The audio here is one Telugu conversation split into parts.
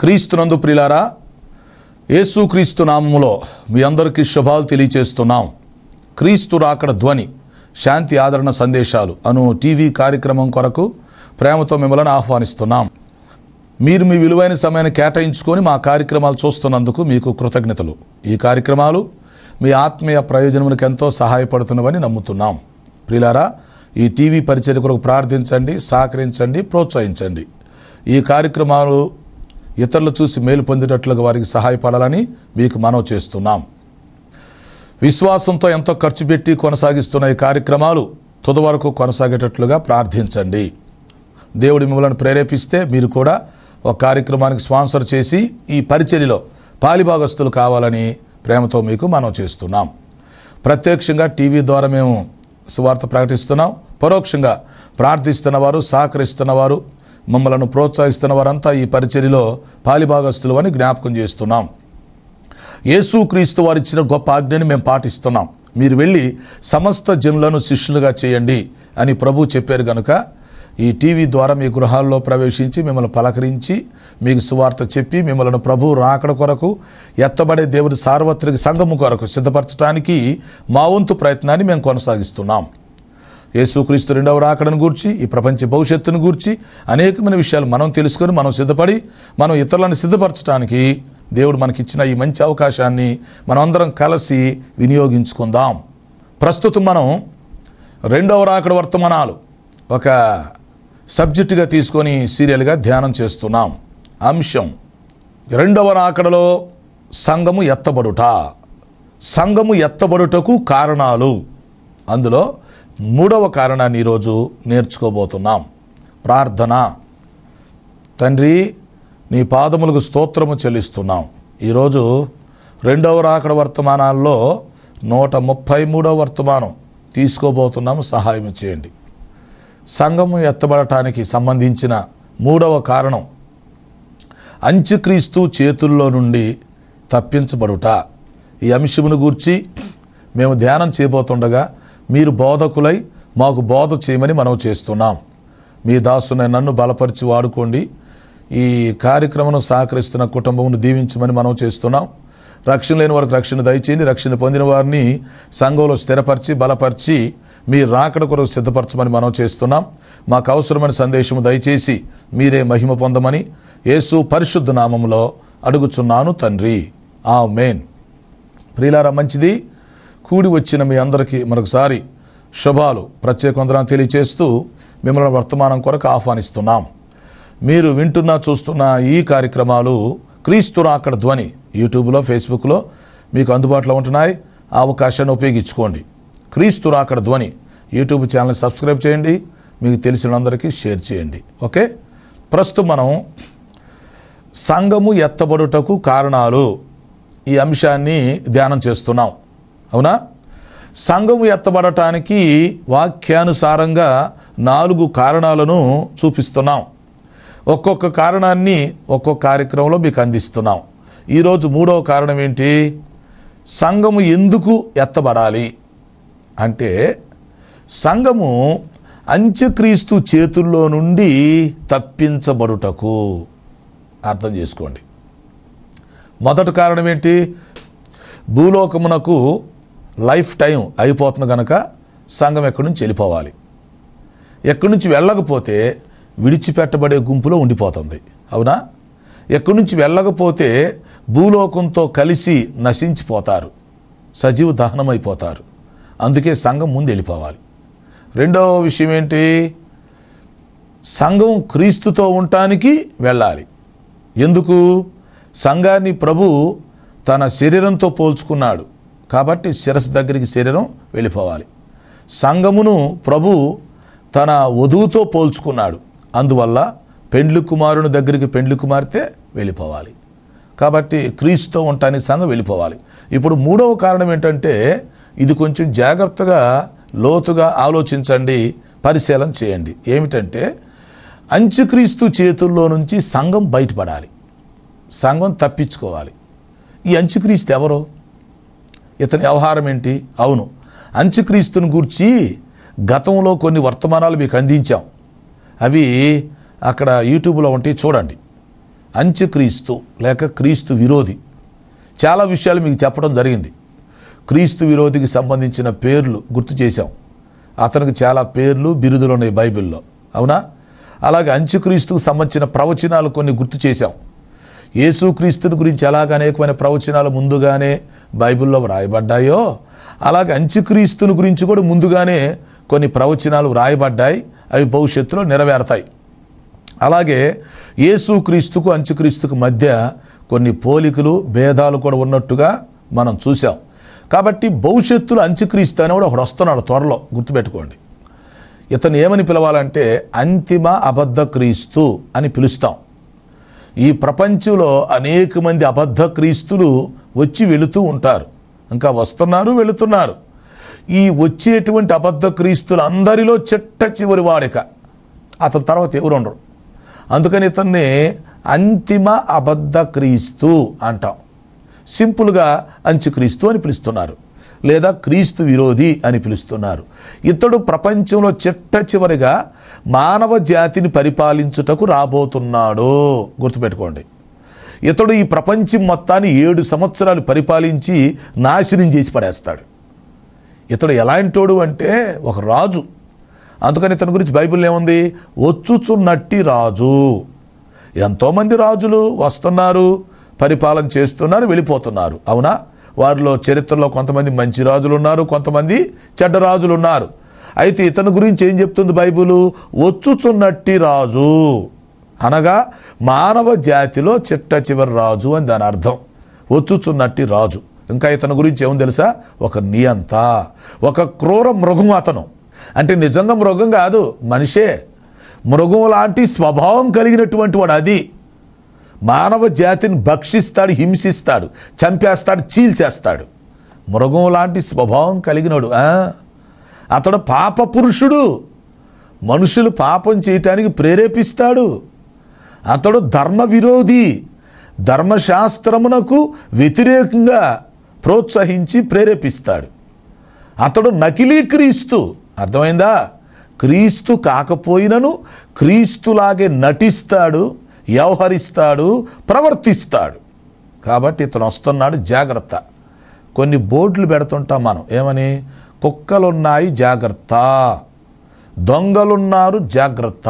క్రీస్తునందు ప్రియులారా, యేసుక్రీస్తు నామములో మీ అందరికీ శుభాలు తెలియచేస్తున్నాం. క్రీస్తు రాకడ ధ్వని శాంతి ఆదరణ సందేశాలు అను టీవీ కార్యక్రమం కొరకు ప్రేమతో మిమ్మల్ని ఆహ్వానిస్తున్నాం. మీరు మీ విలువైన సమయాన్ని కేటాయించుకొని మా కార్యక్రమాలు చూస్తున్నందుకు మీకు కృతజ్ఞతలు. ఈ కార్యక్రమాలు మీ ఆత్మీయ ప్రయోజనములకు ఎంతో సహాయపడుతున్నవని నమ్ముతున్నాం. ప్రియులారా, ఈ టీవీ పరిచర్య కొరకు ప్రార్థించండి, సహకరించండి, ప్రోత్సహించండి. ఈ కార్యక్రమాలు ఇతరులు చూసి మేలు పొందేటట్లుగా వారికి సహాయపడాలని మీకు మనవి చేస్తున్నాం. విశ్వాసంతో ఎంతో ఖర్చు పెట్టి కొనసాగిస్తున్న ఈ కార్యక్రమాలు తుది వరకు కొనసాగేటట్లుగా ప్రార్థించండి. దేవుడు మిమ్మల్ని ప్రేరేపిస్తే మీరు కూడా ఒక కార్యక్రమానికి స్పాన్సర్ చేసి ఈ పరిచర్యలో పాలిభాగస్తులు కావాలని ప్రేమతో మీకు మనవి చేస్తున్నాం. ప్రత్యక్షంగా టీవీ ద్వారా మేము సువార్త ప్రకటిస్తున్నాం. పరోక్షంగా ప్రార్థిస్తున్నవారు, సహకరిస్తున్నవారు, మమ్మలను ప్రోత్సహిస్తున్న వారంతా ఈ పరిచర్యలో పాలిభాగస్తులు అని జ్ఞాపకం చేస్తున్నాం. యేసుక్రీస్తు వారు ఇచ్చిన గొప్ప ఆజ్ఞని మేము పాటిస్తున్నాం. మీరు వెళ్ళి సమస్త జనులను శిష్యులుగా చేయండి అని ప్రభు చెప్పారు కనుక ఈ టీవీ ద్వారా మీ గృహాల్లో ప్రవేశించి మిమ్మల్ని పలకరించి మీకు సువార్త చెప్పి మిమ్మల్ని ప్రభు రాకడ కొరకు ఎత్తబడే దేవుడి సార్వత్రిక సంఘము కొరకు సిద్ధపరచడానికి మా వంతు ప్రయత్నాన్ని మేము కొనసాగిస్తున్నాం. యేసుక్రీస్తు రెండవ రాకడను గూర్చి, ఈ ప్రపంచ భవిష్యత్తును గూర్చి అనేకమైన విషయాలు మనం తెలుసుకొని మనం సిద్ధపడి మనం ఇతరులను సిద్ధపరచడానికి దేవుడు మనకిచ్చిన ఈ మంచి అవకాశాన్ని మనం అందరం కలిసి వినియోగించుకుందాం. ప్రస్తుతం మనం రెండవ రాకడ వర్తమానాలు ఒక సబ్జెక్టుగా తీసుకొని సీరియల్గా ధ్యానం చేస్తున్నాం. అంశం రెండవ రాకడలో సంఘము ఎత్తబడుట, సంఘము ఎత్తబడుటకు కారణాలు. అందులో మూడవ కారణాన్ని ఈరోజు నేర్చుకోబోతున్నాం. ప్రార్థన. తండ్రి, నీ పాదములకు స్తోత్రము చెల్లిస్తున్నాం. ఈరోజు రెండవ రాకడ వర్తమానాల్లో 133వ వర్తమానం తీసుకోబోతున్నాము. సహాయం చేయండి. సంఘము ఎత్తబడటానికి సంబంధించిన మూడవ కారణం అంత్యక్రీస్తు చేతుల్లో నుండి తప్పించబడుట. ఈ అంశమును గూర్చి మేము ధ్యానం చేయబోతుండగా మీరు బోధకులై మాకు బోధ చేయమని మనం చేస్తున్నాం. మీ దాసుని నన్ను బలపరిచి వాడుకోండి. ఈ కార్యక్రమం సహకరిస్తున్న కుటుంబమును దీవించమని మనం చేస్తున్నాం. రక్షణ లేని వారికి రక్షణ దయచేయండి. రక్షణ పొందిన వారిని సంఘంలో స్థిరపరిచి బలపరిచి మీ రాకడ కొరకు సిద్ధపరచమని మనం చేస్తున్నాం. మాకు అవసరమైన సందేశము దయచేసి మీరే మహిమ పొందమని యేసు పరిశుద్ధ నామములో అడుగుచున్నాను తండ్రి, ఆమేన్. ప్రియులారా, మంచిది. కూడి వచ్చిన మీ అందరికీ మరొకసారి శుభాలు, ప్రత్యేక వందనాలు తెలియచేస్తూ మిమ్మల్ని వర్తమానం కొరకు ఆహ్వానిస్తున్నాం. మీరు వింటున్న చూస్తున్న ఈ కార్యక్రమాలు క్రీస్తు రాకడ ధ్వని యూట్యూబ్లో, ఫేస్బుక్లో మీకు అందుబాటులో ఉంటున్నాయి. ఆ అవకాశాన్ని ఉపయోగించుకోండి. క్రీస్తు రాకడ ధ్వని యూట్యూబ్ ఛానల్ సబ్స్క్రైబ్ చేయండి. మీకు తెలిసిన అందరికీ షేర్ చేయండి. ఓకే, ప్రస్తుతం మనం సంఘము ఎత్తబడుటకు కారణాలు ఈ అంశాన్ని ధ్యానం చేస్తున్నాం. అవునా? సంఘము ఎత్తబడటానికి వాక్యానుసారంగా 4 కారణాలను చూపిస్తున్నాం. ఒక్కొక్క కారణాన్ని ఒక్కొక్క కార్యక్రమంలో మీకు అందిస్తున్నాం. ఈరోజు మూడవ కారణం ఏంటి? సంఘము ఎందుకు ఎత్తబడాలి అంటే, సంఘము అంత్యక్రీస్తు చేతుల్లో నుండి తప్పించబడుటకు. అర్థం చేసుకోండి. మొదటి కారణం ఏంటి? భూలోకమునకు లైఫ్ టైం అయిపోతుంది కనుక సంఘం ఎక్కడి నుంచి వెళ్ళిపోవాలి. ఎక్కడి నుంచి వెళ్ళకపోతే విడిచిపెట్టబడే గుంపులో ఉండిపోతుంది. అవునా? ఎక్కడి నుంచి వెళ్ళకపోతే భూలోకంతో కలిసి నశించిపోతారు, సజీవ దహనమైపోతారు. అందుకే సంఘం ముందు వెళ్ళిపోవాలి. రెండవ విషయం ఏంటి? సంఘం క్రీస్తుతో ఉండటానికి వెళ్ళాలి. ఎందుకు? సంఘాన్ని ప్రభు తన శరీరంతో పోల్చుకున్నాడు కాబట్టి శిరస్సు దగ్గరికి శరీరం వెళ్ళిపోవాలి. సంఘమును ప్రభు తన వధువుతో పోల్చుకున్నాడు, అందువల్ల పెండ్లి కుమారుని దగ్గరికి పెండ్లి కుమార్తె వెళ్ళిపోవాలి. కాబట్టి క్రీస్తుతో ఉండటానికి సంఘం వెళ్ళిపోవాలి. ఇప్పుడు మూడవ కారణం ఏంటంటే, ఇది కొంచెం జాగ్రత్తగా లోతుగా ఆలోచించండి, పరిశీలన చేయండి. ఏమిటంటే, అంత్యక్రీస్తు చేతుల్లో నుంచి సంఘం బయటపడాలి, సంఘం తప్పించుకోవాలి. ఈ అంత్యక్రీస్తు ఎవరో? ఇతని వ్యవహారం ఏంటి? అవును, అంత్యక్రీస్తుని గూర్చి గతంలో కొన్ని వర్తమానాలు మీకు అందించాం. అవి అక్కడ యూట్యూబ్లో ఉంటాయి, చూడండి. అంత్యక్రీస్తు లేక క్రీస్తు విరోధి చాలా విషయాలు మీకు చెప్పడం జరిగింది. క్రీస్తు విరోధికి సంబంధించిన పేర్లు గుర్తు చేశాం. అతనికి చాలా పేర్లు బిరుదులు ఉన్నాయి బైబిల్లో, అవునా? అలాగే అంత్యక్రీస్తుకు సంబంధించిన ప్రవచనాలు కొన్ని గుర్తు చేశాం. యేసుక్రీస్తుని గురించి ఎలాగ అనేకమైన ప్రవచనాలు ముందుగానే బైబిల్లో వ్రాయబడ్డాయో అలాగే అంత్యక్రీస్తుని గురించి కూడా ముందుగానే కొన్ని ప్రవచనాలు వ్రాయబడ్డాయి. అవి భవిష్యత్తులో నెరవేరుతాయి. అలాగే యేసుక్రీస్తుకు అంత్యక్రీస్తుకు మధ్య కొన్ని పోలికలు భేదాలు కూడా ఉన్నట్టుగా మనం చూసాం. కాబట్టి భవిష్యత్తులో అంత్యక్రీస్తు అని కూడా ఒకడు వస్తున్నాడు త్వరలో, గుర్తుపెట్టుకోండి. ఇతను ఏమని పిలవాలంటే అంతిమ అబద్ధ క్రీస్తు అని పిలుస్తాం. ఈ ప్రపంచంలో అనేక మంది అబద్ధ క్రీస్తులు వచ్చి వెళుతూ ఉంటారు, ఇంకా వస్తున్నారు వెళుతున్నారు. ఈ వచ్చేటువంటి అబద్ధ క్రీస్తులు అందరిలో చిట్ట చివరి వాడిక, అతని తర్వాత ఎవరు ఉండరు. అందుకని ఇతన్ని అంతిమ అబద్ధ క్రీస్తు అంటాం. సింపుల్గా అంత్యక్రీస్తు అని పిలుస్తున్నారు, లేదా క్రీస్తు విరోధి అని పిలుస్తున్నారు. ఇతడు ప్రపంచంలో చిట్ట చివరిగా మానవ జాతిని పరిపాలించుటకు రాబోతున్నాడు, గుర్తుపెట్టుకోండి. ఇతడు ఈ ప్రపంచం మొత్తాన్ని 7 సంవత్సరాలు పరిపాలించి నాశనం చేసి పడేస్తాడు. ఇతడు ఎలాంటోడు అంటే ఒక రాజు. అందుకని ఇతని గురించి బైబిల్లో ఏముంది? వచ్చుచున్నట్టి రాజు. ఎంతోమంది రాజులు వస్తున్నారు, పరిపాలన చేస్తున్నారు, వెళ్ళిపోతున్నారు, అవునా? వారిలో చరిత్రలో కొంతమంది మంచి రాజులు ఉన్నారు, కొంతమంది చెడ్డ రాజులు ఉన్నారు. అయితే ఇతని గురించి ఏం చెప్తుంది బైబిలు? వచ్చుచున్నట్టి రాజు అనగా మానవ జాతిలో చిట్ట చివరి రాజు అని దాని అర్థం. వచ్చుచున్నట్టి రాజు. ఇంకా ఇతని గురించి ఏముంది తెలుసా? ఒక నియంత, ఒక క్రూర మృగం అతను. అంటే నిజంగా మృగం కాదు, మనిషే. మృగం లాంటి స్వభావం కలిగినటువంటి వాడు. అది మానవ జాతిని భక్షిస్తాడు, హింసిస్తాడు, చంపేస్తాడు, చీల్చేస్తాడు. మృగం లాంటి స్వభావం కలిగినడు. అతడు పాప పురుషుడు, మనుషులు పాపం చేయటానికి ప్రేరేపిస్తాడు. అతడు ధర్మ విరోధి, ధర్మశాస్త్రమునకు వ్యతిరేకంగా ప్రోత్సహించి ప్రేరేపిస్తాడు. అతడు నకిలీ క్రీస్తు. అర్థమైందా? క్రీస్తు కాకపోయినను క్రీస్తులాగే నటిస్తాడు, వ్యవహరిస్తాడు, ప్రవర్తిస్తాడు. కాబట్టి ఇతను వస్తున్నాడు, జాగ్రత్త. కొన్ని బోర్డులు పెడుతుంటాం మనం, ఏమని? కుక్కలున్నాయి జాగ్రత్త, దొంగలున్నారు జాగ్రత్త.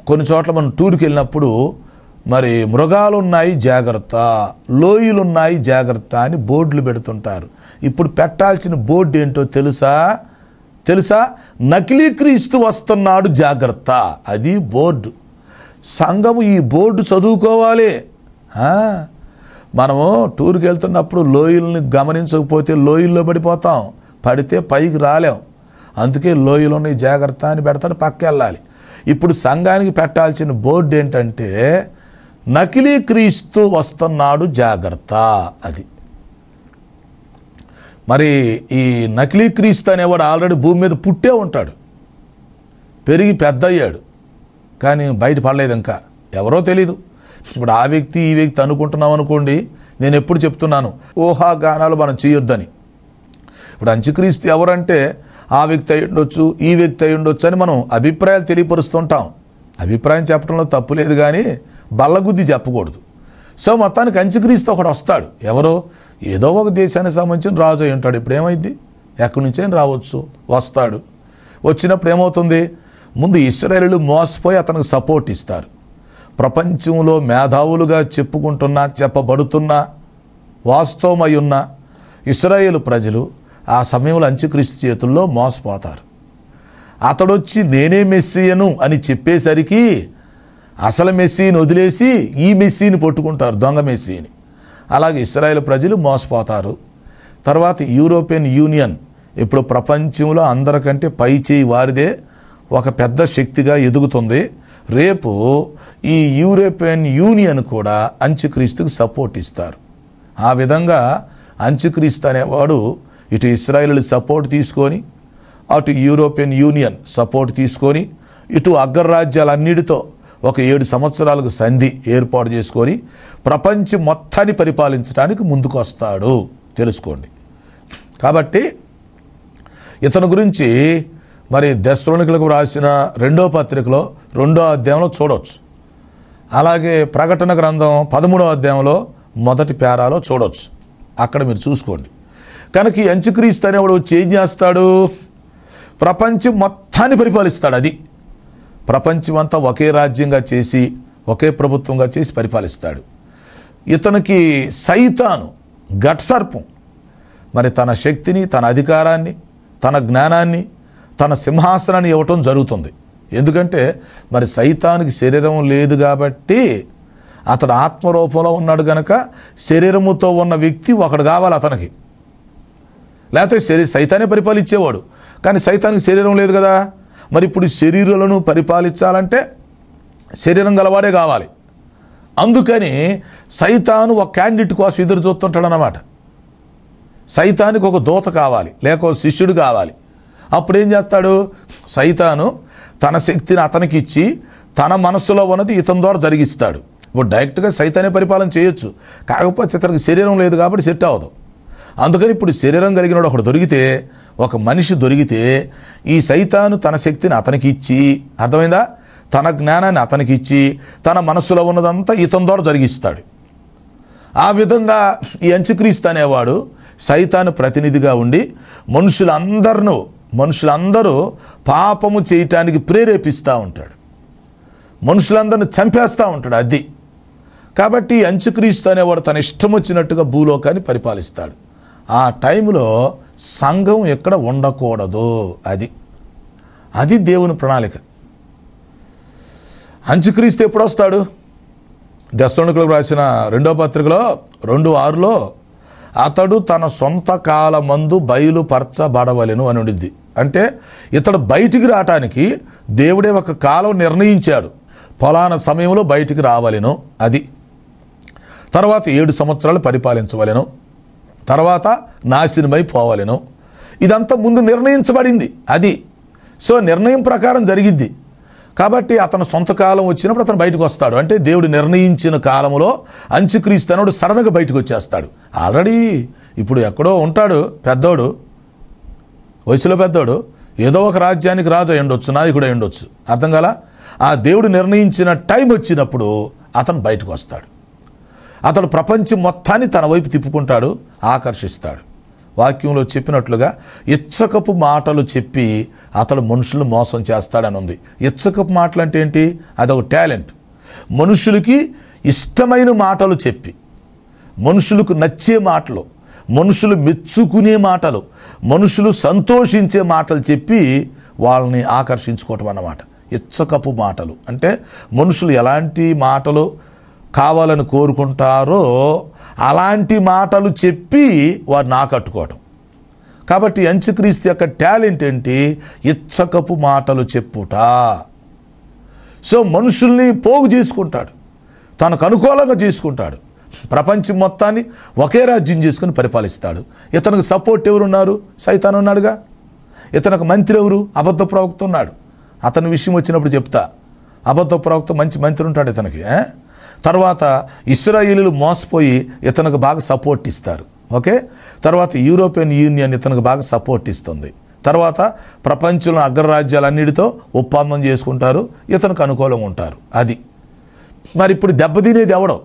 కొన్ని చోట్ల మనం టూర్కి వెళ్ళినప్పుడు మరి మృగాలున్నాయి జాగ్రత్త, లోయలున్నాయి జాగ్రత్త అని బోర్డులు పెడుతుంటారు. ఇప్పుడు పెట్టాల్సిన బోర్డు ఏంటో తెలుసా? నకిలీ క్రీస్తు వస్తున్నాడు జాగ్రత్త. అది బోర్డు. సంఘము ఈ బోర్డు చదువుకోవాలి. మనము టూర్కి వెళ్తున్నప్పుడు లోయల్ని గమనించకపోతే లోయల్లో పడిపోతాం, పడితే పైకి రాలేం. అందుకే లోయలోని జాగ్రత్త అని పెడతాడు, పక్క వెళ్ళాలి. ఇప్పుడు సంఘానికి పెట్టాల్సిన బోర్డు ఏంటంటే నకిలీ క్రీస్తు వస్తున్నాడు జాగ్రత్త. అది మరి ఈ నకిలీ క్రీస్తు అనేవాడు ఆల్రెడీ భూమి మీద పుట్టే ఉంటాడు, పెరిగి పెద్ద అయ్యాడు, కానీ బయట పడలేదు, ఇంకా ఎవరో తెలీదు. ఇప్పుడు ఆ వ్యక్తి ఈ వ్యక్తి అనుకుంటున్నాం అనుకోండి. నేను ఎప్పుడు చెప్తున్నాను, ఊహాగానాలు మనం చేయొద్దని. ఇప్పుడు అంత్యక్రీస్తు ఎవరంటే ఆ వ్యక్తి అయి ఉండొచ్చు, ఈ వ్యక్తి అయి ఉండొచ్చు అని మనం అభిప్రాయాలు తెలియపరుస్తుంటాం. అభిప్రాయం చెప్పడంలో తప్పు లేదు, కానీ బల్లగుద్ది చెప్పకూడదు. సో మొత్తానికి అంత్యక్రీస్తు ఒకడు వస్తాడు. ఎవరో ఏదో ఒక దేశానికి సంబంధించిన రాజు అయి ఉంటాడు. ఇప్పుడు ఏమైంది? ఎక్కడి నుంచైనా రావచ్చు, వస్తాడు. వచ్చినప్పుడు ఏమవుతుంది? ముందు ఇశ్రాయేలీయులు మోసపోయి అతనికి సపోర్ట్ ఇస్తారు. ప్రపంచంలో మేధావులుగా చెప్పబడుతున్న వాస్తవమై ఉన్న ఇశ్రాయేలు ప్రజలు ఆ సమయంలో అంత్యక్రీస్తు చేతుల్లో మోసపోతారు. అతడొచ్చి నేనే మెస్సీయను అని చెప్పేసరికి అసలు మెస్సీని వదిలేసి ఈ మెస్సీని పట్టుకుంటారు, దొంగ మెస్సీని. అలాగే ఇశ్రాయేలు ప్రజలు మోసపోతారు. తర్వాత యూరోపియన్ యూనియన్ ఇప్పుడు ప్రపంచంలో అందరికంటే పై చేయి వారిదే, ఒక పెద్ద శక్తిగా ఎదుగుతుంది. రేపు ఈ యూరోపియన్ యూనియన్ కూడా అంత్యక్రీస్తుకు సపోర్ట్ ఇస్తారు. ఆ విధంగా అంత్యక్రీస్తు అనేవాడు ఇటు ఇశ్రాయేలు సపోర్ట్ తీసుకొని, అటు యూరోపియన్ యూనియన్ సపోర్ట్ తీసుకొని, ఇటు అగ్రరాజ్యాలన్నిటితో ఒక 7 సంవత్సరాలకు సంధి ఏర్పాటు చేసుకొని ప్రపంచం మొత్తాన్ని పరిపాలించడానికి ముందుకు వస్తాడు, తెలుసుకోండి. కాబట్టి ఇతని గురించి మరి దెస్సలోనికలకు రాసిన 2వ పత్రికలో 2వ అధ్యాయంలో చూడవచ్చు. అలాగే ప్రకటన గ్రంథం 13వ అధ్యాయంలో మొదటి పేరాలో చూడవచ్చు, అక్కడ మీరు చూసుకోండి. కనుక ఈ అంత్యక్రీస్తు అనేవాడు వచ్చి ఏం చేస్తాడు? ప్రపంచం మొత్తాన్ని పరిపాలిస్తాడు. అది ప్రపంచం అంతా ఒకే రాజ్యంగా చేసి, ఒకే ప్రభుత్వంగా చేసి పరిపాలిస్తాడు. ఇతనికి సైతాను ఘటసర్పం మరి తన శక్తిని, తన అధికారాన్ని, తన జ్ఞానాన్ని, తన సింహాసనాన్ని ఇవ్వటం జరుగుతుంది. ఎందుకంటే మరి సైతానికి శరీరం లేదు కాబట్టి అతడు ఆత్మరూపంలో ఉన్నాడు కనుక శరీరముతో ఉన్న వ్యక్తి ఒకడు కావాలి అతనికి. లేకపోతే సైతానే పరిపాలించేవాడు, కానీ సైతానికి శరీరం లేదు కదా. మరి ఇప్పుడు శరీరాలను పరిపాలించాలంటే శరీరం గలవాడే కావాలి. అందుకని సైతాను ఒక క్యాండిడేట్ కోసం ఎదురు చూస్తుంటాడు అన్నమాట. సైతానికి ఒక దూత కావాలి, లేక ఒక శిష్యుడు కావాలి. అప్పుడు ఏం చేస్తాడు? సైతాను తన శక్తిని అతనికి ఇచ్చి తన మనస్సులో ఉన్నది ఇతని ద్వారా జరిగిస్తాడు. ఇప్పుడు డైరెక్ట్గా సైతానే పరిపాలన చేయొచ్చు, కాకపోతే ఇతనికి శరీరం లేదు కాబట్టి సెట్ అవ్వదు. అందుకని ఇప్పుడు శరీరం కలిగినోడు ఒకడు దొరికితే, ఒక మనిషి దొరికితే ఈ సైతాను తన శక్తిని అతనికి ఇచ్చి, అర్థమైందా, తన జ్ఞానాన్ని అతనికి ఇచ్చి తన మనస్సులో ఉన్నదంతా ఇతని ద్వారా జరిగిస్తాడు. ఆ విధంగా ఈ అంత్యక్రీస్తు అనేవాడు సైతాను ప్రతినిధిగా ఉండి మనుషులందరూ పాపము చేయటానికి ప్రేరేపిస్తూ ఉంటాడు, మనుషులందరిని చంపేస్తూ ఉంటాడు. అది కాబట్టి అంత్యక్రీస్తు అనేవాడు తన ఇష్టం వచ్చినట్టుగా భూలోకాన్ని పరిపాలిస్తాడు. ఆ టైంలో సంఘం ఎక్కడ ఉండకూడదు. అది దేవుని ప్రణాళిక. అంత్యక్రీస్తు ఎప్పుడు వస్తాడు? దెస్సలోనికీయులకు రాసిన 2వ పత్రికలో 2:6లో అతడు తన సొంత కాలమందు బయలుపరచబడవలెను అని ఉండిద్ది. అంటే ఇతడు బయటికి రావటానికి దేవుడే ఒక కాలం నిర్ణయించాడు, ఫలానా సమయంలో బయటికి రావలెను. అది తర్వాత 7 సంవత్సరాలు పరిపాలించవలెను, తర్వాత నాశనమై పోవలెను. ఇదంతా ముందు నిర్ణయించబడింది. అది సో నిర్ణయం ప్రకారం జరిగిద్ది. కాబట్టి అతను సొంత కాలం వచ్చినప్పుడు అతను బయటకు వస్తాడు. అంటే దేవుడు నిర్ణయించిన కాలంలో అంత్యక్రీస్తు అనేవాడు సడన్గా బయటకు వచ్చేస్తాడు. ఆల్రెడీ ఇప్పుడు ఎక్కడో ఉంటాడు పెద్దోడు, వయసులో పెద్దోడు, ఏదో ఒక రాజ్యానికి రాజు అయి ఉండొచ్చు, నాయకుడు అయి ఉండొచ్చు, అర్థం కాలా. ఆ దేవుడు నిర్ణయించిన టైం వచ్చినప్పుడు అతను బయటకు వస్తాడు. అతడు ప్రపంచం మొత్తాన్ని తన వైపు తిప్పుకుంటాడు, ఆకర్షిస్తాడు. వాక్యంలో చెప్పినట్లుగా ఇచ్చకపు మాటలు చెప్పి అతడు మనుషులను మోసం చేస్తాడని ఉంది. ఇచ్చకపు మాటలు అంటే ఏంటి? అదొక టాలెంట్. మనుషులకి ఇష్టమైన మాటలు చెప్పి, మనుషులకు నచ్చే మాటలు, మనుషులు మెచ్చుకునే మాటలు, మనుషులు సంతోషించే మాటలు చెప్పి వాళ్ళని ఆకర్షించుకోవటం అన్నమాట. ఇచ్చకపు మాటలు అంటే మనుషులు ఎలాంటి మాటలు కావాలని కోరుకుంటారో అలాంటి మాటలు చెప్పి వారిని ఆకట్టుకోవటం. కాబట్టి అంత్యక్రీస్తు యొక్క టాలెంట్ ఏంటి? ఇచ్చకపు మాటలు చెప్పుట. సో మనుషుల్ని పోగు చేసుకుంటాడు, తనకు అనుకూలంగా చేసుకుంటాడు, ప్రపంచం మొత్తాన్ని ఒకే రాజ్యం చేసుకుని పరిపాలిస్తాడు. ఇతనికి సపోర్ట్ ఎవరున్నారు? సైతాను ఉన్నాడుగా. ఇతనికి మంత్రి ఎవరు? అబద్ధ ప్రవక్త ఉన్నాడు. అతని విషయం వచ్చినప్పుడు చెప్తా. అబద్ధ ప్రవక్త మంచి మంత్రి ఉంటాడు ఇతనికి. తర్వాత ఇశ్రాయేలీలు మోసపోయి ఇతనికి బాగా సపోర్ట్ ఇస్తారు. ఓకే, తర్వాత యూరోపియన్ యూనియన్ ఇతనికి బాగా సపోర్ట్ ఇస్తుంది. తర్వాత ప్రపంచంలో అగ్రరాజ్యాలన్నిటితో ఒప్పందం చేసుకుంటారు, ఇతనికి అనుకూలంగా ఉంటారు. అది మరి ఇప్పుడు దెబ్బతినేది ఎవరు?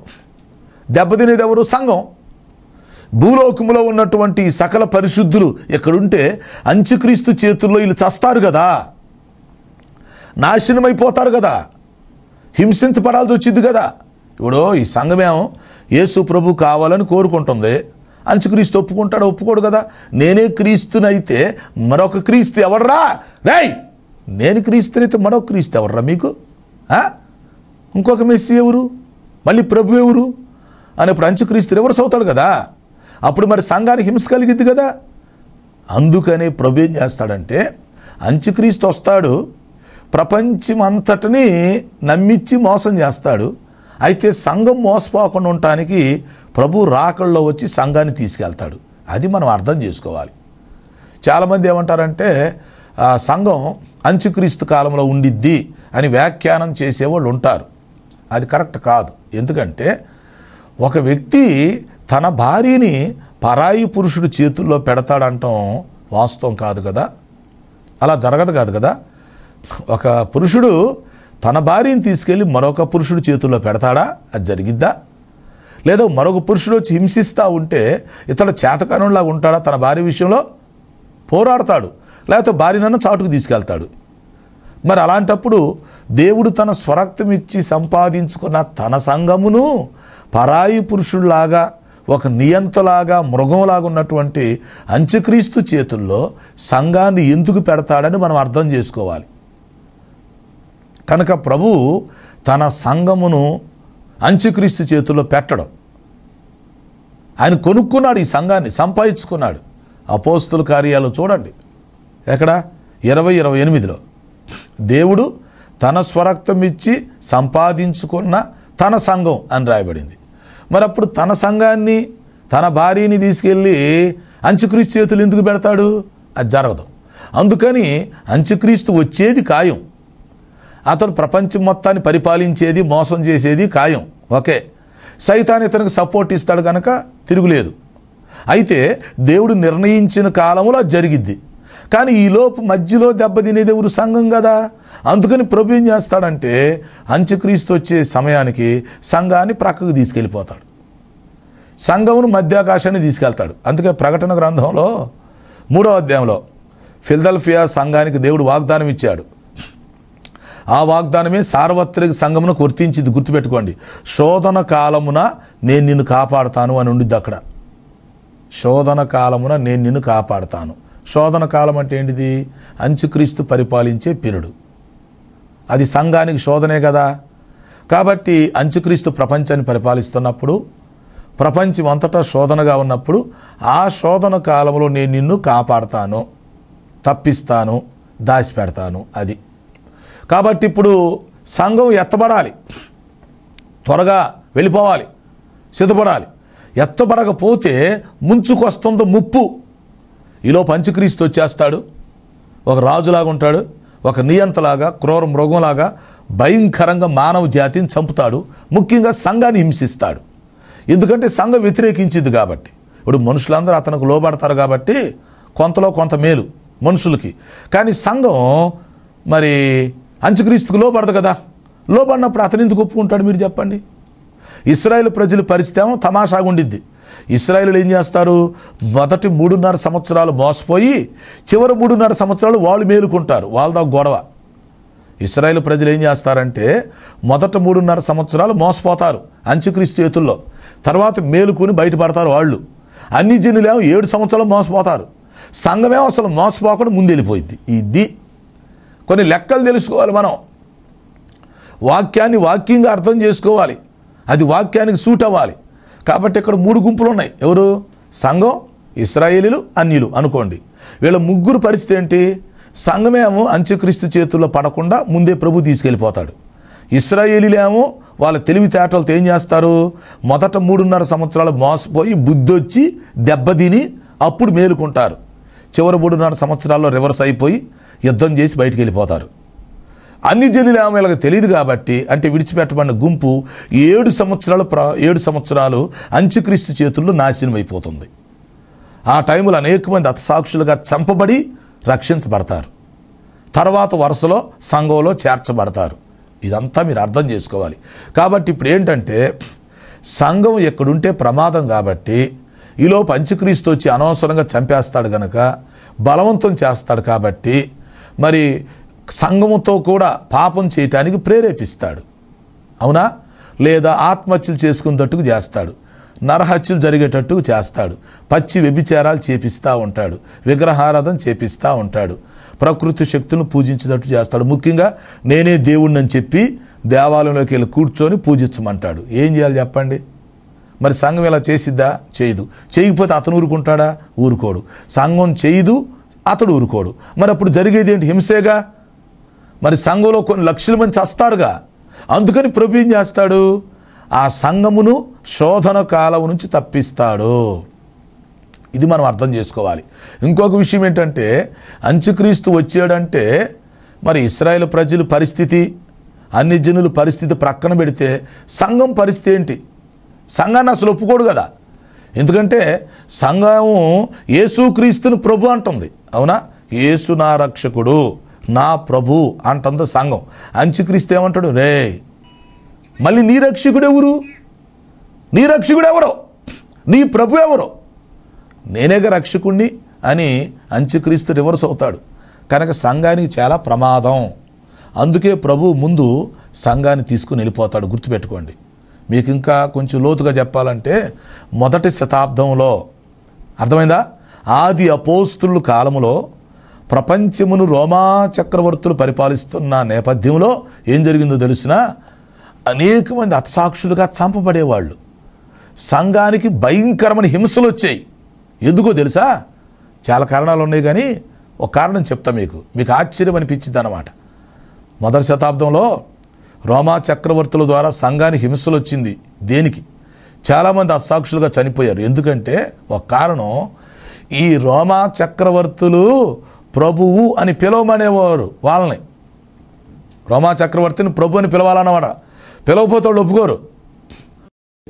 సంఘం. భూలోకములో ఉన్నటువంటి సకల పరిశుద్ధులు ఎక్కడుంటే అంత్యక్రీస్తు చేతుల్లో వీళ్ళు చస్తారు కదా, నాశనమైపోతారు కదా, హింసించబడాల్సి వచ్చింది కదా. ఇప్పుడు ఈ సంఘమేమో యేసు ప్రభు కావాలని కోరుకుంటుంది, అంత్యక్రీస్తు ఒప్పుకోడు కదా. నేనే క్రీస్తునైతే మరొక క్రీస్తు ఎవర్రా? రేయ్, నేను క్రీస్తునైతే మరొక క్రీస్తు ఎవర్రా మీకు? ఇంకొక మెస్సీ ఎవరు? మళ్ళీ ప్రభు ఎవరు అని ఇప్పుడు అంత్యక్రీస్తు రివర్స్ అవుతాడు కదా. అప్పుడు మరి సంఘానికి హింస కలిగిద్ది కదా. అందుకనే ప్రభు ఏం చేస్తాడంటే అంత్యక్రీస్తు వస్తాడు, ప్రపంచం అంతటిని నమ్మించి మోసం చేస్తాడు. అయితే సంఘం మోసపోకుండా ఉండటానికి ప్రభు రాకల్లో వచ్చి సంఘాన్ని తీసుకెళ్తాడు. అది మనం అర్థం చేసుకోవాలి. చాలామంది ఏమంటారంటే సంఘం అంత్యక్రీస్తు కాలంలో ఉండిద్ది అని వ్యాఖ్యానం చేసేవాళ్ళు ఉంటారు. అది కరెక్ట్ కాదు. ఎందుకంటే ఒక వ్యక్తి తన భార్యని పరాయి పురుషుడి చేతుల్లో పెడతాడంటాం వాస్తవం కాదు కదా, అలా జరగదు కాదు కదా. ఒక పురుషుడు తన భార్యని తీసుకెళ్ళి మరొక పురుషుడి చేతుల్లో పెడతాడా? అది జరిగిద్దా? లేదా మరొక పురుషుడు వచ్చి హింసిస్తూ ఉంటే ఇతడు చేతకానులాగా ఉంటాడా? తన భార్య విషయంలో పోరాడతాడు, లేకపోతే భార్యనన్నా చాటుకు తీసుకెళ్తాడు. మరి అలాంటప్పుడు దేవుడు తన స్వరక్తం ఇచ్చి సంపాదించుకున్న తన సంఘమును పరాయి పురుషుల్లాగా, ఒక నియంతలాగా, మృగంలాగా ఉన్నటువంటి అంత్యక్రీస్తు చేతుల్లో సంఘాన్ని ఎందుకు పెడతాడని మనం అర్థం చేసుకోవాలి. కనుక ప్రభు తన సంఘమును అంత్యక్రీస్తు చేతుల్లో పెట్టడం, ఆయన కొనుక్కున్నాడు, ఈ సంఘాన్ని సంపాదించుకున్నాడు. అపోస్తుల కార్యాలు చూడండి, ఎక్కడ 20:28 దేవుడు తన స్వరక్తం ఇచ్చి సంపాదించుకున్న తన సంఘం అని రాయబడింది. మరి అప్పుడు తన సంఘాన్ని, తన భార్యని తీసుకెళ్ళి అంత్యక్రీస్తు చేతులు ఎందుకు పెడతాడు? అది జరగదు. అందుకని అంత్యక్రీస్తు వచ్చేది ఖాయం, అతను ప్రపంచం మొత్తాన్ని పరిపాలించేది, మోసం చేసేది ఖాయం. ఓకే, సైతాన్ ఇతనికి సపోర్ట్ ఇస్తాడు కనుక తిరుగులేదు. అయితే దేవుడు నిర్ణయించిన కాలంలో అది జరిగిద్ది. కానీ ఈలోపు మధ్యలో దెబ్బతినేది ఎవరు? సంఘం కదా. అందుకని ప్రభు ఏం చేస్తాడంటే అంత్యక్రీస్తు వచ్చే సమయానికి సంఘాన్ని ప్రక్కకు తీసుకెళ్ళిపోతాడు, సంఘమును మధ్యాకాశాన్ని తీసుకెళ్తాడు. అందుకే ప్రకటన గ్రంథంలో 3వ అధ్యాయంలో ఫిలదెల్ఫియా సంఘానికి దేవుడు వాగ్దానం ఇచ్చాడు. ఆ వాగ్దానమే సార్వత్రిక సంఘమును వర్తించింది. గుర్తుపెట్టుకోండి, శోధన కాలమున నేను నిన్ను కాపాడుతాను అని ఉండిద్ది అక్కడ. శోధన కాలమున నేను నిన్ను కాపాడుతాను. శోధన కాలం అంటే ఏంటిది? అంత్యక్రీస్తు పరిపాలించే పీరియడ్. అది సంఘానికి శోధనే కదా. కాబట్టి అంత్యక్రీస్తు ప్రపంచాన్ని పరిపాలిస్తున్నప్పుడు, ప్రపంచం అంతటా శోధనగా ఉన్నప్పుడు, ఆ శోధన కాలంలో నేను నిన్ను కాపాడుతాను, తప్పిస్తాను, దాచిపెడతాను. అది కాబట్టి ఇప్పుడు సంఘం ఎత్తబడాలి, త్వరగా వెళ్ళిపోవాలి, సిద్ధపడాలి. ఎత్తబడకపోతే ముంచుకొస్తుందో ముప్పు. ఈలోపు అంత్యక్రీస్తు వచ్చేస్తాడు, ఒక రాజులాగా ఉంటాడు, ఒక నియంతలాగా, క్రూర మృగంలాగా భయంకరంగా మానవ జాతిని చంపుతాడు. ముఖ్యంగా సంఘాన్ని హింసిస్తాడు. ఎందుకంటే సంఘం వ్యతిరేకించింది కాబట్టి. ఇప్పుడు మనుషులందరూ అతనికి లోబడతారు కాబట్టి కొంతలో కొంత మేలు మనుషులకి. కానీ సంఘం మరి అంత్యక్రీస్తుకు లోబడదు కదా. లోబడినప్పుడు అతను ఎందుకు ఒప్పుకుంటాడు మీరు చెప్పండి? ఇశ్రాయేలు ప్రజల పరిస్థితి ఏమో తమాషాగా ఉండిద్ది. ఇశ్రాయేలు ఏం చేస్తారు? మొదటి 3.5 సంవత్సరాలు మోసపోయి చివరి 3.5 సంవత్సరాలు వాళ్ళు మేలుకుంటారు. వాళ్ళతో గొడవ. ఇశ్రాయేలు ప్రజలు ఏం చేస్తారంటే మొదట 3.5 సంవత్సరాలు మోసపోతారు అంత్యక్రీస్తు చేతుల్లో, తర్వాత మేలుకుని బయటపడతారు వాళ్ళు. అన్ని జనులేమో 7 సంవత్సరాలు మోసపోతారు. సంఘమేమో అసలు మోసపోకుండా ముందు వెళ్ళిపోయింది. ఇది కొన్ని లెక్కలు తెలుసుకోవాలి మనం. వాక్యాన్ని వాక్యంగా అర్థం చేసుకోవాలి, అది వాక్యానికి సూట్ అవ్వాలి. కాబట్టి ఇక్కడ 3 గుంపులు ఉన్నాయి. ఎవరు? సంఘం, ఇశ్రాయేలీలు, అన్యులు అనుకోండి. వీళ్ళ ముగ్గురు పరిస్థితి ఏంటి? సంఘమేమో అంత్యక్రీస్తు చేతుల్లో పడకుండా ముందే ప్రభు తీసుకెళ్ళిపోతాడు. ఇశ్రాయేలీలేమో వాళ్ళ తెలివితేటలతో ఏం చేస్తారు? మొదట 3.5 సంవత్సరాలు మోసపోయి బుద్ధొచ్చి దెబ్బతిని అప్పుడు మేలుకుంటారు. చివరి 3.5 సంవత్సరాల్లో రివర్స్ అయిపోయి యుద్ధం చేసి బయటికి వెళ్ళిపోతారు. అన్ని జనులు ఏమో వీళ్ళకి తెలియదు కాబట్టి, అంటే విడిచిపెట్టబడిన గుంపు 7 సంవత్సరాలు అంత్యక్రీస్తు చేతుల్లో నాశనం అయిపోతుంది. ఆ టైంలో అనేక మంది హతసాక్షులుగా చంపబడి రక్షించబడతారు. తర్వాత వరుసలో సంఘంలో చేర్చబడతారు. ఇదంతా మీరు అర్థం చేసుకోవాలి. కాబట్టి ఇప్పుడు ఏంటంటే సంఘం ఎక్కడుంటే ప్రమాదం కాబట్టి ఈలోపు అంత్యక్రీస్తు వచ్చి అనవసరంగా చంపేస్తాడు కనుక, బలవంతం చేస్తాడు కాబట్టి మరి సంఘముతో కూడా పాపం చేయటానికి ప్రేరేపిస్తాడు. అవునా? లేదా ఆత్మహత్యలు చేసుకునేటట్టుకు చేస్తాడు, నరహత్యలు జరిగేటట్టుకు చేస్తాడు, పచ్చి వ్యభిచారాలు చేపిస్తూ ఉంటాడు, విగ్రహారాధన చేపిస్తూ ఉంటాడు, ప్రకృతి శక్తులను పూజించేటట్టు చేస్తాడు. ముఖ్యంగా నేనే దేవుణ్ణి అని చెప్పి దేవాలయంలోకి వెళ్ళి కూర్చొని పూజించమంటాడు. ఏం చేయాలి చెప్పండి? మరి సంఘం ఇలా చేసిద్దా? చేయదు. చేయకపోతే అతను ఊరుకుంటాడా? ఊరుకోడు. సంఘం చేయదు, అతడు ఊరుకోడు. మరి అప్పుడు జరిగేది ఏంటి? హింసేగా. మరి సంఘంలో కొన్ని లక్షల మంది చస్తారుగా. అందుకని ప్రభు ఏం చేస్తాడు? ఆ సంఘమును శోధన కాలం నుంచి తప్పిస్తాడు. ఇది మనం అర్థం చేసుకోవాలి. ఇంకొక విషయం ఏంటంటే అంత్యక్రీస్తు వచ్చాడంటే మరి ఇశ్రాయేలు ప్రజల పరిస్థితి, అన్ని జనుల పరిస్థితి ప్రక్కన పెడితే సంఘం పరిస్థితి ఏంటి? సంఘాన్ని అసలు ఒప్పుకోడు కదా. ఎందుకంటే సంఘము యేసుక్రీస్తుని ప్రభు అంటుంది. అవునా? యేసు నా రక్షకుడు, నా ప్రభు అంటుందో సంఘం. అంత్యక్రీస్తు ఏమంటాడు? రే మళ్ళీ నీ రక్షకుడు ఎవరు? నీ రక్షకుడు ఎవరో? నీ ప్రభు ఎవరో? నేనేగా రక్షకుణ్ణి అని అంత్యక్రీస్తు రివర్స్ అవుతాడు. కనుక సంఘానికి చాలా ప్రమాదం. అందుకే ప్రభు ముందు సంఘాన్ని తీసుకుని వెళ్ళిపోతాడు. గుర్తుపెట్టుకోండి. మీకు ఇంకా కొంచెం లోతుగా చెప్పాలంటే మొదటి శతాబ్దంలో, అర్థమైందా, ఆది అపోస్తుల కాలములో ప్రపంచమును రోమా చక్రవర్తులు పరిపాలిస్తున్న నేపథ్యంలో ఏం జరిగిందో తెలిసినా అనేక మంది హతసాక్షులుగా చంపబడేవాళ్ళు. సంఘానికి భయంకరమైన హింసలు వచ్చాయి. ఎందుకో తెలుసా? చాలా కారణాలు ఉన్నాయి, కానీ ఒక కారణం చెప్తా మీకు ఆశ్చర్యం అనిపించింది అన్నమాట. మొదటి శతాబ్దంలో రోమా చక్రవర్తుల ద్వారా సంఘానికి హింసలు వచ్చింది. దేనికి? చాలామంది హతసాక్షులుగా చనిపోయారు. ఎందుకంటే ఒక కారణం, ఈ రోమా చక్రవర్తులు ప్రభువు అని పిలవమనేవారు వాళ్ళని. రోమా చక్రవర్తిని ప్రభు అని పిలవాలన్నమాట. పిలవపోతే వాళ్ళు ఒప్పుకోరు.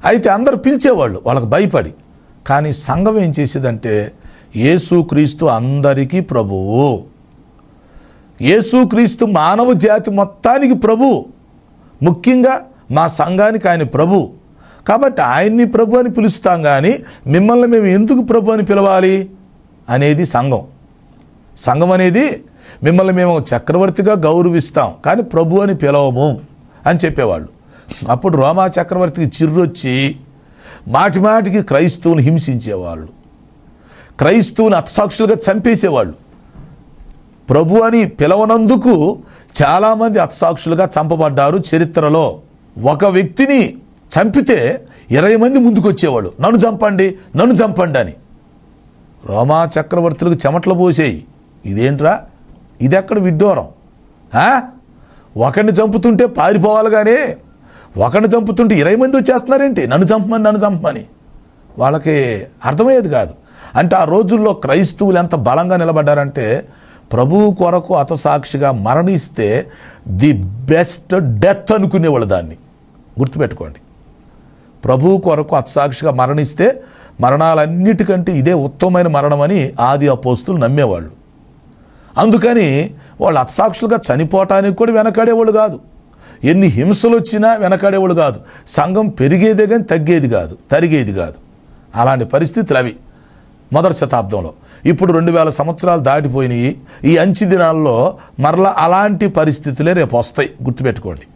అయితే అందరూ పిలిచేవాళ్ళు వాళ్ళకి భయపడి. కానీ సంఘం ఏం చేసేదంటే యేసుక్రీస్తు అందరికీ ప్రభువు, యేసుక్రీస్తు మానవ జాతి మొత్తానికి ప్రభు, ముఖ్యంగా మా సంఘానికి ఆయన ప్రభు. కాబట్టి ఆయన్ని ప్రభు అని పిలుస్తాం, కానీ మిమ్మల్ని మేము ఎందుకు ప్రభు అని పిలవాలి అనేది సంఘం. సంఘం అనేది మిమ్మల్ని మేము చక్రవర్తిగా గౌరవిస్తాం, కానీ ప్రభు అని పిలవము అని చెప్పేవాళ్ళు. అప్పుడు రోమా చక్రవర్తికి చిర్రొచ్చి మాటి మాటికి క్రైస్తవుని హింసించేవాళ్ళు, క్రైస్తవుని హతసాక్షులుగా చంపేసేవాళ్ళు. ప్రభు అని పిలవనందుకు చాలామంది హతసాక్షులుగా చంపబడ్డారు చరిత్రలో. ఒక వ్యక్తిని చంపితే 20 మంది ముందుకు వచ్చేవాళ్ళు, నన్ను చంపండి నన్ను చంపండి అని. రోమా చక్రవర్తులకు చెమటలు పోసేయి. ఇదేంట్రా, ఇది ఎక్కడ విడ్డూరం? ఒకరిని చంపుతుంటే పారిపోవాలి, కానీ ఒకరిని చంపుతుంటే 20 మంది వచ్చేస్తున్నారేంటి? నన్ను చంపమని నన్ను చంపమని. వాళ్ళకి అర్థమయ్యేది కాదు. అంటే ఆ రోజుల్లో క్రైస్తవులు ఎంత బలంగా నిలబడ్డారంటే ప్రభువు కొరకు హతసాక్షిగా మరణిస్తే ది బెస్ట్ డెత్ అనుకునేవాళ్ళు. దాన్ని గుర్తుపెట్టుకోండి. ప్రభువు కొరకు హతసాక్షిగా మరణిస్తే మరణాలన్నిటికంటే ఇదే ఉత్తమమైన మరణం అని ఆది అపోస్తులు నమ్మేవాళ్ళు. అందుకని వాళ్ళు హతసాక్షులుగా చనిపోవటానికి కూడా వెనకాడేవాళ్ళు కాదు. ఎన్ని హింసలు వచ్చినా వెనకాడేవాళ్ళు కాదు. సంఘం పెరిగేదే కానీ తగ్గేది కాదు, తరిగేది కాదు. అలాంటి పరిస్థితులు అవి మొదటి శతాబ్దంలో. ఇప్పుడు 2000 సంవత్సరాలు దాటిపోయినాయి. ఈ అంచె దినాల్లో మరలా అలాంటి పరిస్థితులే రేపు వస్తాయి. గుర్తుపెట్టుకోండి.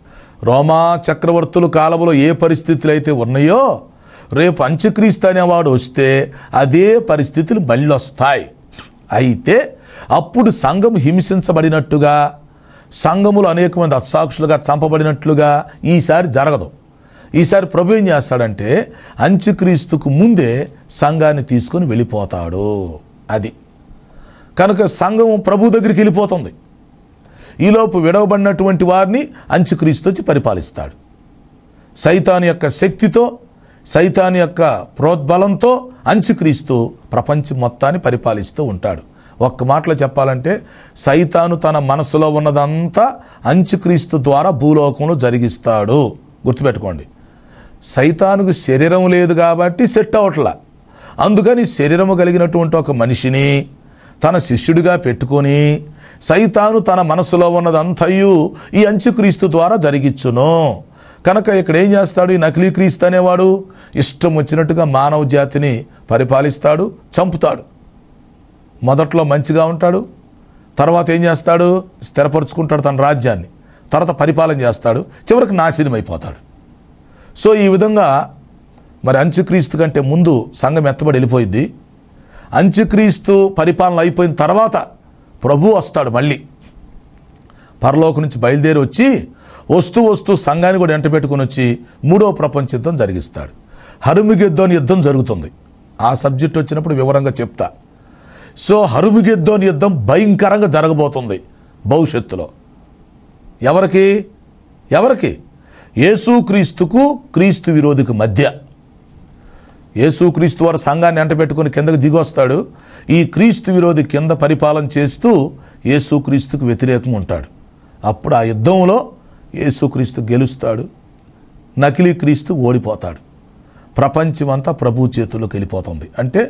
రోమా చక్రవర్తుల కాలంలో ఏ పరిస్థితులు అయితే ఉన్నాయో రేపు అంత్యక్రీస్తు అనేవాడు వస్తే అదే పరిస్థితులు మళ్ళీ వస్తాయి. అయితే అప్పుడు సంఘం హింసించబడినట్టుగా, సంఘములు అనేక మంది హతసాక్షులుగా చంపబడినట్లుగా ఈసారి జరగదు. ఈసారి ప్రభు ఏం చేస్తాడంటే అంత్యక్రీస్తుకు ముందే సంఘాన్ని తీసుకొని వెళ్ళిపోతాడు. అది కనుక సంఘం ప్రభు దగ్గరికి వెళ్ళిపోతుంది. ఈలోపు విడవబడినటువంటి వారిని అంత్యక్రీస్తు వచ్చి పరిపాలిస్తాడు. సైతాను యొక్క శక్తితో, సైతాను యొక్క ప్రోద్బలంతో అంత్యక్రీస్తు ప్రపంచం మొత్తాన్ని పరిపాలిస్తూ ఉంటాడు. ఒక్క మాటలో చెప్పాలంటే సైతాను తన మనసులో ఉన్నదంతా అంత్యక్రీస్తు ద్వారా భూలోకంలో జరిగిస్తాడు. గుర్తుపెట్టుకోండి. సైతానుకు శరీరం లేదు కాబట్టి సెట్ అవట్లా. అందుకని శరీరము కలిగినటువంటి ఒక మనిషిని తన శిష్యుడిగా పెట్టుకొని సైతాను తన మనసులో ఉన్నదంతయు ఈ అంత్యక్రీస్తు ద్వారా జరిగిచ్చును. కనుక ఇక్కడ ఏం చేస్తాడు? ఈ నకిలీ క్రీస్తు అనేవాడు ఇష్టం వచ్చినట్టుగా మానవ జాతిని పరిపాలిస్తాడు, చంపుతాడు. మొదట్లో మంచిగా ఉంటాడు, తర్వాత ఏం చేస్తాడు? స్థిరపరుచుకుంటాడు తన రాజ్యాన్ని, తర్వాత పరిపాలన చేస్తాడు, చివరికి నాశనం అయిపోతాడు. సో ఈ విధంగా మరి అంత్యక్రీస్తు కంటే ముందు సంఘం ఎత్తబడి వెళ్ళిపోయింది. అంత్యక్రీస్తు పరిపాలన అయిపోయిన తర్వాత ప్రభు వస్తాడు. మళ్ళీ పరలోకం నుంచి బయలుదేరి వచ్చి వస్తూ సంఘాన్ని కూడా వెంట పెట్టుకుని వచ్చి 3వ ప్రపంచ యుద్ధం జరిగిస్తాడు. హర్మగెద్దోన్ యుద్ధం జరుగుతుంది. ఆ సబ్జెక్ట్ వచ్చినప్పుడు వివరంగా చెప్తా. సో హర్మగెద్దోన్ యుద్ధం భయంకరంగా జరగబోతుంది భవిష్యత్తులో. ఎవరికి? యేసుక్రీస్తుకు క్రీస్తు విరోధికి మధ్య. యేసుక్రీస్తు వారు సంఘాన్ని వెంట పెట్టుకుని కిందకు దిగొస్తాడు. ఈ క్రీస్తు విరోధి కింద పరిపాలన చేస్తూ యేసుక్రీస్తుకు వ్యతిరేకంగా ఉంటాడు. అప్పుడు ఆ యుద్ధంలో యేసుక్రీస్తు గెలుస్తాడు, నకిలీ క్రీస్తు ఓడిపోతాడు. ప్రపంచమంతా ప్రభు చేతుల్లోకి వెళ్ళిపోతుంది. అంటే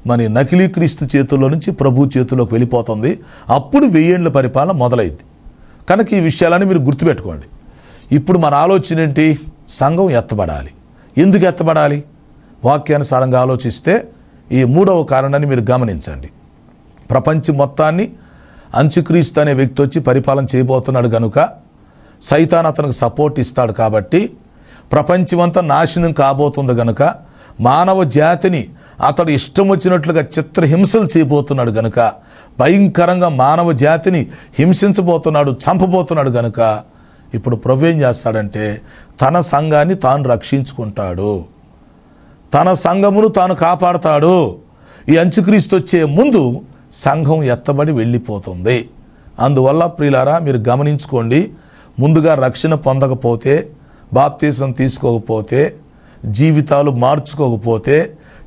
మన నకిలీ క్రీస్తు చేతుల్లో నుంచి ప్రభు చేతుల్లోకి వెళ్ళిపోతుంది. అప్పుడు 1000 ఏళ్ల పరిపాలన మొదలైంది. కనుక ఈ విషయాలని మీరు గుర్తుపెట్టుకోండి. ఇప్పుడు మన ఆలోచన ఏంటి? సంఘం ఎత్తబడాలి. ఎందుకు ఎత్తబడాలి? వాక్యానుసారంగా ఆలోచిస్తే ఈ 3వ కారణాన్ని మీరు గమనించండి. ప్రపంచం మొత్తాన్ని అంత్యక్రీస్తు అనే వ్యక్తి వచ్చి పరిపాలన చేయబోతున్నాడు కనుక సైతాన్ అతనికి సపోర్ట్ ఇస్తాడు. కాబట్టి ప్రపంచమంతా నాశనం కాబోతుంది కనుక మానవ జాతిని అతడు ఇష్టం వచ్చినట్లుగా చిత్రహింసలు చేయబోతున్నాడు కనుక, భయంకరంగా మానవ జాతిని హింసించబోతున్నాడు, చంపబోతున్నాడు కనుక ఇప్పుడు ప్రభు ఏం చేస్తాడంటే తన సంఘాన్ని తాను రక్షించుకుంటాడు, తన సంఘమును తాను కాపాడతాడు. ఈ అంత్యక్రీస్తు వచ్చే ముందు సంఘం ఎత్తబడి వెళ్ళిపోతుంది. అందువల్ల ప్రియులారా మీరు గమనించుకోండి. ముందుగా రక్షణ పొందకపోతే, బాప్తీసం తీసుకోకపోతే, జీవితాలు మార్చుకోకపోతే,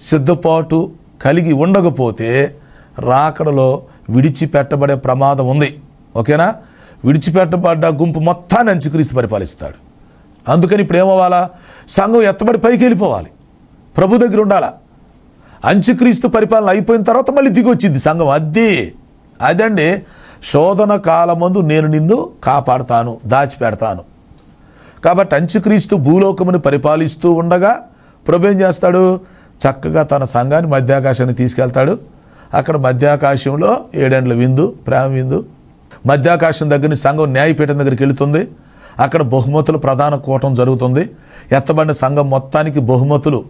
సిద్ధపాటు కలిగి ఉండకపోతే రాకడలో విడిచిపెట్టబడే ప్రమాదం ఉంది. ఓకేనా? విడిచిపెట్టబడ్డ గుంపు మొత్తాన్ని అంత్యక్రీస్తు పరిపాలిస్తాడు. అందుకని ఇప్పుడు ఏమవ్వాలా? సంఘం ఎత్తబడి పైకి వెళ్ళిపోవాలి, ప్రభు దగ్గర ఉండాలా. అంత్యక్రీస్తు పరిపాలన అయిపోయిన తర్వాత మళ్ళీ దిగి వచ్చింది సంఘం. అదండి శోధన కాలమందు నేను నిన్ను కాపాడుతాను, దాచిపెడతాను. కాబట్టి అంత్యక్రీస్తు భూలోకమును పరిపాలిస్తూ ఉండగా ప్రభు ఏం చేస్తాడు? చక్కగా తన సంఘాన్ని మధ్యాకాశాన్ని తీసుకెళ్తాడు. అక్కడ మధ్యాకాశంలో 7 ఏండ్ల విందు, ప్రేమ విందు. మధ్యాకాశం దగ్గర సంఘం న్యాయపీఠం దగ్గరికి వెళుతుంది. అక్కడ బహుమతులు ప్రధాన కూటం జరుగుతుంది. ఎత్తబడిన సంఘం మొత్తానికి బహుమతులు,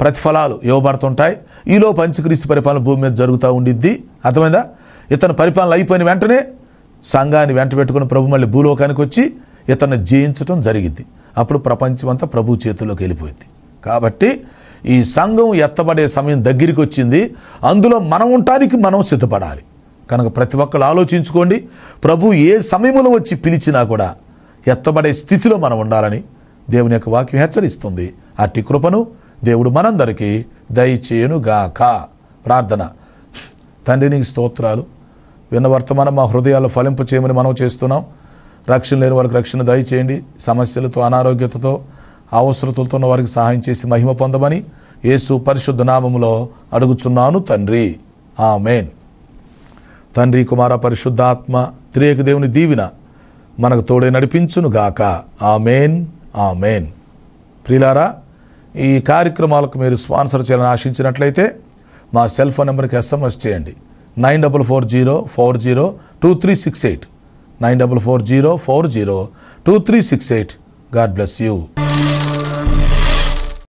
ప్రతిఫలాలు ఇవ్వబడుతుంటాయి. ఈలోపు అంత్యక్రీస్తు పరిపాలన భూమి మీద జరుగుతూ ఉండిద్ది. అర్థమైందా? ఇతని పరిపాలన అయిపోయిన వెంటనే సంఘాన్ని వెంట పెట్టుకుని ప్రభు మళ్ళీ భూలోకానికి వచ్చి ఇతన్ని జయించడం జరిగింది. అప్పుడు ప్రపంచమంతా ప్రభు చేతుల్లోకి వెళ్ళిపోయింది. కాబట్టి ఈ సంఘం ఎత్తబడే సమయం దగ్గరికి వచ్చింది. అందులో మనం ఉండటానికి మనం సిద్ధపడాలి. కనుక ప్రతి ఒక్కరు ఆలోచించుకోండి. ప్రభు ఏ సమయంలో వచ్చి పిలిచినా కూడా ఎత్తబడే స్థితిలో మనం ఉండాలని దేవుని యొక్క వాక్యం హెచ్చరిస్తుంది. అట్టి కృపను దేవుడు మనందరికీ దయచేయునుగాక. ప్రార్థన. తండ్రి నీకు స్తోత్రాలు. విన్న వర్తమానం మా హృదయాల్లో ఫలింపు చేయమని మనం చేస్తున్నాం. రక్షణ లేని వారికి రక్షణ దయచేయండి. సమస్యలతో, అనారోగ్యతతో, అవసరతలతో ఉన్న వారికి సహాయం చేసి మహిమ పొందమని యేసు పరిశుద్ధ నామములో అడుగుచున్నాను తండ్రి. ఆమేన్. తండ్రి, కుమార, పరిశుద్ధాత్మ త్రియేక దేవుని దీవెన మనకు తోడే నడిపించునుగాక. ఆమేన్, ఆమేన్. ప్రియులారా, ఈ కార్యక్రమాలకు మీరు స్పాన్సర్ చేయాలని ఆశించినట్లయితే మా సెల్ ఫోన్ నెంబర్కి SMS చేయండి. 9440402368 9440402368. God bless you.